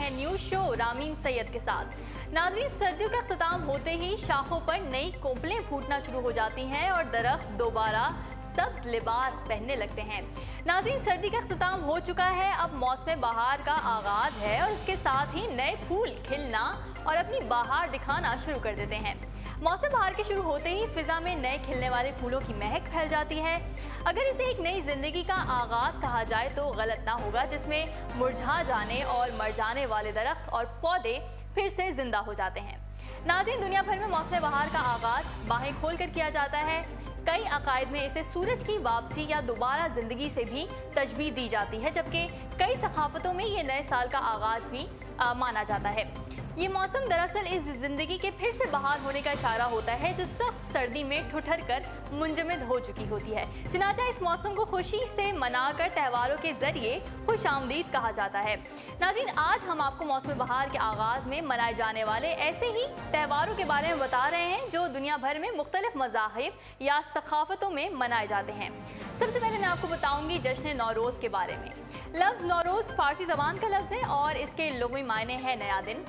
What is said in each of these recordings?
हैं news show Ramin Syed के साथ। नाज़रीन, सर्दियों का अख्ताम होते ही शाखों पर नई कोपलें फूटना शुरू हो जाती हैं और दरख्त दोबारा सब्ज लिबास पहनने लगते हैं। नाज़रीन, सर्दी का अख्ताम हो चुका है, अब मौसम बहार का आगाज है और इसके साथ ही नए फूल खिलना और अपनी बहार दिखाना शुरू कर देते हैं। मौसम बहार के शुरू होते ही फिजा में नए खिलने वाले फूलों की महक फैल जाती है। अगर इसे एक नई जिंदगी का आगाज कहा जाए तो गलत ना होगा, जिसमें मुरझा जाने और मर जाने वाले दरख्त और पौधे फिर से जिंदा हो जाते हैं। नाज़रीन, दुनिया भर में मौसम बहार का आगाज बाहें खोल कर किया जाता है। कई अकायद में इसे सूरज की वापसी या दोबारा जिंदगी से भी तशबीह दी जाती है, जबकि कई सकाफतों में ये नए साल का आगाज भी माना जाता है। ये मौसम दरअसल इस जिंदगी के फिर से बहाल होने का इशारा होता है जो सख्त सर्दी में ठुठर कर मुंजमद हो चुकी होती है। चुनांचे इस मौसम को खुशी से मनाकर त्योहारों के जरिए खुश आमदीद कहा जाता है। नाज़रीन, आज हम आपको मौसम बहार के आगाज में मनाए जाने वाले ऐसे ही त्योहारों के बारे में बता रहे हैं जो दुनिया भर में मुख्तलिफ मज़ाहिब या सकाफतों में मनाए जाते हैं। सबसे पहले मैं आपको बताऊंगी जश्न नौरोज़ के बारे में। लफ्ज़ नौरोज़ फारसी ज़बान का लफ्ज़ है और इसके लुग़वी मायने है नया दिन।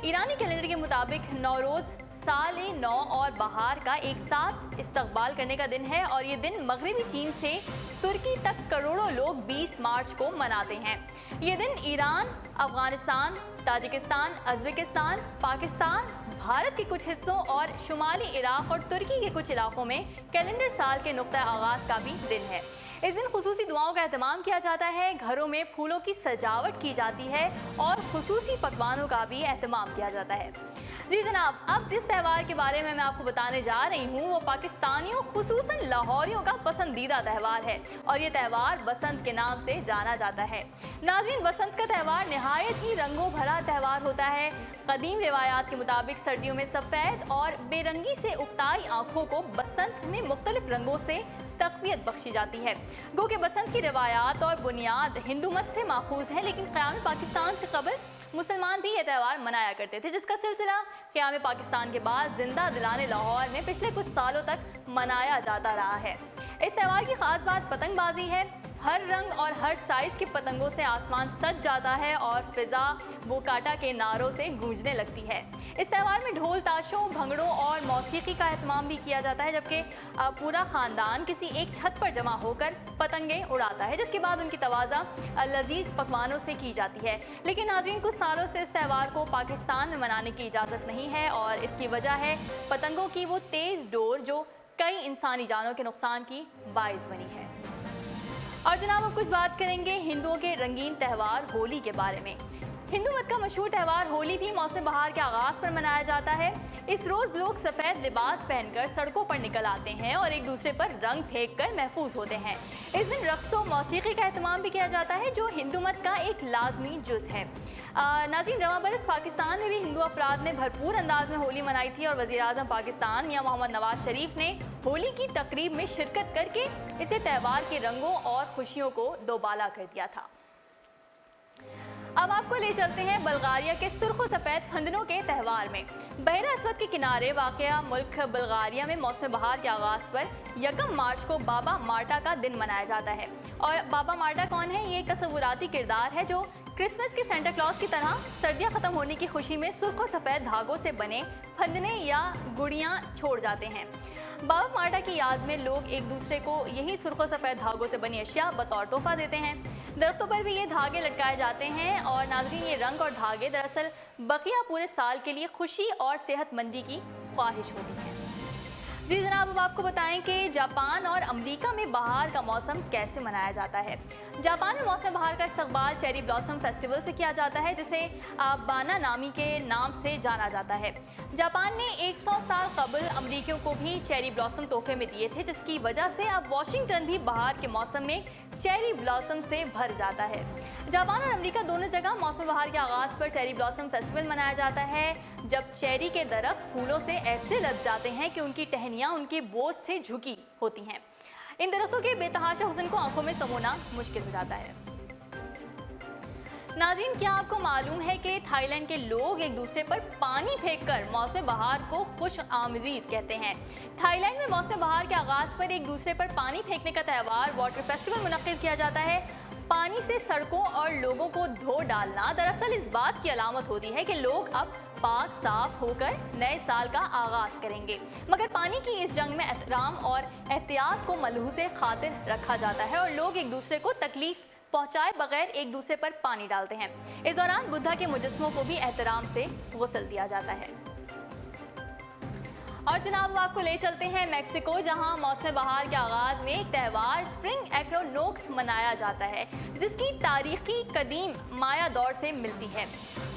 ईरानी कैलेंडर के मुताबिक नौरोज़ साल नौ और बहार का एक साथ इस्तकबाल करने का दिन है और ये दिन मगरबी चीन से तुर्की तक करोड़ों लोग 20 मार्च को मनाते हैं। ये दिन Iran, Afghanistan, Tajikistan, Uzbekistan, Pakistan, Bharat के कुछ हिस्सों और शुमाली इराक और तुर्की के कुछ इलाकों में कैलेंडर साल के नुक्ता आगाज़ का भी दिन है। इस दिन खुसूसी दुआओं का एहतमाम किया जाता है, घरों में फूलों की सजावट की जाती है और खुसूसी पकवानों का भी एहतमाम किया जाता है। जी जनाब, अब जिस त्यौहार के बारे में मैं आपको बताने जा रही हूँ वो पाकिस्तानियों खुसूसन लाहौरियों का पसंदीदा त्यौहार है और ये त्यौहार बसंत के नाम से जाना जाता है। नाज़रीन, बसंत का त्यौहार नहायत ही रंगों भरा त्यौहार होता है। कदीम रिवायात के मुताबिक सर्दियों में सफ़ेद और बेरंगी से उकताई आँखों को बसंत में मुख्तलिफ रंगों से तक़वियत बख्शी जाती है। गो के बसंत की रिवायात और बुनियाद हिंदू मत से माखूज है, लेकिन क़याम पाकिस्तान से कबल मुसलमान भी ये त्यौहार मनाया करते थे, जिसका सिलसिला क़याम पाकिस्तान के बाद जिंदा दिलाने लाहौर में पिछले कुछ सालों तक मनाया जाता रहा है। इस त्यौहार की खास बात पतंगबाजी है। हर रंग और हर साइज़ के पतंगों से आसमान सज जाता है और फिजा बोकाटा के नारों से गूंजने लगती है। इस त्यौहार में ढोल ताशों, भंगड़ों और मौसीकी का एहतमाम भी किया जाता है, जबकि पूरा ख़ानदान किसी एक छत पर जमा होकर पतंगें उड़ाता है, जिसके बाद उनकी तवाज़ा लजीज पकवानों से की जाती है। लेकिन नाज़रीन, कुछ सालों से इस त्यौहार को पाकिस्तान में मनाने की इजाज़त नहीं है और इसकी वजह है पतंगों की वो तेज़ डोर जो कई इंसानी जानों के नुकसान की बाइस बनी है। और जनाब, अब कुछ बात करेंगे हिंदुओं के रंगीन त्यौहार होली के बारे में। हिंदू मत का मशहूर त्यौहार होली भी मौसम बहार के आगाज़ पर मनाया जाता है। इस रोज़ लोग सफ़ेद लिबास पहनकर सड़कों पर निकल आते हैं और एक दूसरे पर रंग फेंक कर महफूज होते हैं। इस दिन रक़्स व मौसीकी का एहतमाम भी किया जाता है जो हिंदू मत का एक लाजमी जुज़ है। नाज़रीन, रवां बरस पाकिस्तान में भी हिंदू अफराद ने भरपूर अंदाज में होली मनाई थी और वज़ीर आज़म पाकिस्तान मियां मोहम्मद नवाज शरीफ ने होली की तकरीब में शिरकत करके इसे त्यौहार के रंगों और खुशियों को दोबाला कर दिया था। अब आपको ले चलते हैं बल्गारिया के सुर्ख व सफ़ेद फंदनों के त्यौहार में। बहरा अस्वद के किनारे वाक़या मुल्क बल्गारिया में मौसम बहार के आगाज़ पर 1 मार्च को बाबा मार्टा का दिन मनाया जाता है। और बाबा मार्टा कौन है? ये एक तसव्वुराती किरदार है जो क्रिसमस के सेंटा क्लॉज की तरह सर्दियाँ ख़त्म होने की खुशी में सुर्ख और सफ़ेद धागों से बने फंदने या गुड़ियाँ छोड़ जाते हैं। बाबा मार्टा की याद में लोग एक दूसरे को यही सुर्ख और सफ़ेद धागों से बनी अशिया बतौर तोहफा देते हैं। दरख्तों पर भी ये धागे लटकाए जाते हैं और नाज़रीन, ये रंग और धागे दरअसल बकिया पूरे साल के लिए खुशी और सेहतमंदी की ख्वाहिश होती है। जी जनाब, अब आपको बताएं कि जापान और अमेरिका में बहार का मौसम कैसे मनाया जाता है। जापान में मौसम बहार का इस्तकबाल चेरी ब्लॉसम फेस्टिवल से किया जाता है, जिसे बाना नामी के नाम से जाना जाता है। जापान ने 100 साल कबल अमेरिकियों को भी चेरी ब्लॉसम तोहफे में दिए थे, जिसकी वजह से अब वाशिंगटन भी बहार के मौसम में चेरी ब्लॉसम से भर जाता है। जापान और अमेरिका दोनों जगह मौसम बहार के आगाज़ पर चेरी ब्लॉसम फेस्टिवल मनाया जाता है, जब चेरी के दरख्त फूलों से ऐसे लद जाते हैं कि उनकी टहनियाँ उनके बोझ से झुकी होती हैं। इन दरख्तों के बेतहाशा हुस्न को आंखों में समोना मुश्किल हो जाता है। नाज़रीन, क्या आपको मालूम है कि थाईलैंड के लोग एक दूसरे पर पानी फेंककर मौसम बहार को खुश आमदीद कहते हैं। थाईलैंड में मौसम बहार के आगाज़ पर एक दूसरे पर पानी फेंकने का त्यौहार वाटर फेस्टिवल मुनक्किद किया जाता है। पानी से सड़कों और लोगों को धो डालना दरअसल इस बात की अलामत होती है कि लोग अब पाक साफ होकर नए साल का आगाज करेंगे। मगर पानी की इस जंग में एहतराम और एहतियात को मलहूज़े खातिर रखा जाता है और लोग एक दूसरे को तकलीफ पहुंचाए बगैर एक दूसरे पर पानी डालते हैं। इस दौरान बुद्धा के मुजस्समों को भी एहतराम से गुस्ल दिया जाता है। और जनाब आपको ले चलते हैं मेक्सिको, जहां मौसम बहार के आगाज में एक त्यौहार स्प्रिंग एक्विनोक्स मनाया जाता है, जिसकी तारीखी कदीम माया दौर से मिलती है।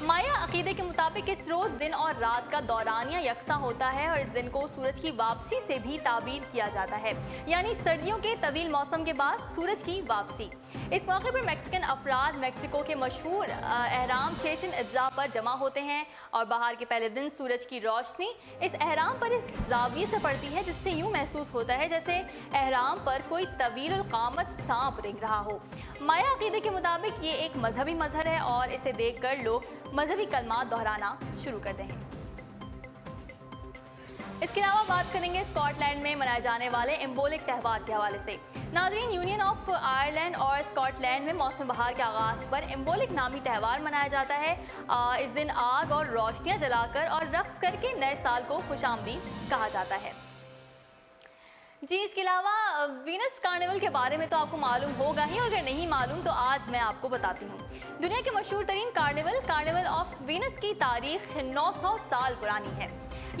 माया अकीदे के मुताबिक इस रोज दिन और रात का दौरानिया यकसा होता है और इस दिन को सूरज की वापसी से भी ताबीर किया जाता है, यानी सर्दियों के तवील मौसम के बाद सूरज की वापसी। इस मौके पर मैक्सिकन अफराद मेक्सिको के मशहूर एहराम चेचन इत्ज़ा पर जमा होते हैं और बहार के पहले दिन सूरज की रोशनी इस एहराम पर इस जाविये से पड़ती है, जिससे यूं महसूस होता है जैसे एहराम पर कोई तवील कामत सांप रेंग रहा हो। माया अकीदे के मुताबिक ये एक मजहबी मजहर है और इसे देखकर लोग मजहबी कलमात दोहराना शुरू करते हैं। इसके अलावा बात करेंगे स्कॉटलैंड में मनाए जाने वाले एम्बोलिक त्यौहार के हवाले से। नाज़रीन, यूनियन ऑफ आयरलैंड और स्कॉटलैंड में मौसम बहार के आगाज़ पर एम्बोलिक नामी त्यौहार मनाया जाता है। इस दिन आग और रोशनियां जलाकर और रक्स करके नए साल को खुशामदीद कहा जाता है। जी, इसके अलावा वीनस कार्निवल के बारे में तो आपको मालूम होगा ही, और अगर नहीं मालूम तो आज मैं आपको बताती हूँ। दुनिया के मशहूर तरीन कार्निवल ऑफ वीनस की तारीख 900 साल पुरानी है।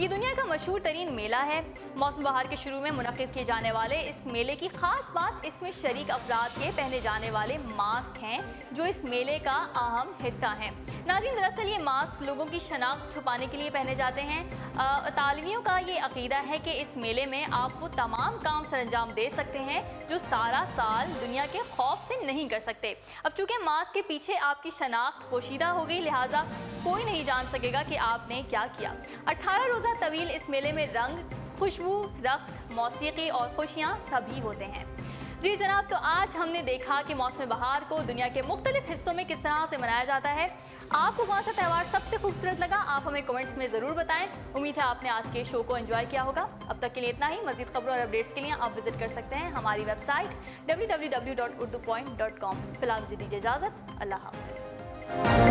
ये दुनिया का मशहूर तरीन मेला है। मौसम बहार के शुरू में मुनक़िद किए जाने वाले इस मेले की खास बात इसमें शरीक अफराद के पहने जाने वाले मास्क हैं, जो इस मेले का अहम हिस्सा हैं। नाज़रीन, दरअसल ये मास्क लोगों की शनाख्त छुपाने के लिए पहने जाते हैं। तालवियों का ये अकीदा है कि इस मेले में आप वो तमाम काम सरंजाम दे सकते हैं जो सारा साल दुनिया के खौफ से नहीं कर सकते। अब चूंकि मास्क के पीछे आपकी शनाख्त पोशीदा हो गई, लिहाजा कोई नहीं जान सकेगा कि आपने क्या किया। 18 रोज़ा तवील इस मेले में रंग, खुशबू, रक्स, मौसीकी और खुशियाँ सभी होते हैं। जी जनाब, तो आज हमने देखा कि मौसम बहार को दुनिया के मुख्तलिफ हिस्सों में किस तरह से मनाया जाता है। आपको कौन सा त्यौहार सबसे खूबसूरत लगा, आप हमें कमेंट्स में ज़रूर बताएं। उम्मीद है आपने आज के शो को एंजॉय किया होगा। अब तक के लिए इतना ही। मज़ीद खबरों और अपडेट्स के लिए आप विजिट कर सकते हैं हमारी वेबसाइट www.urdupoint.com। फिलहाल मुझे दीजिए इजाज़त। अल्लाह हाफ़िज़।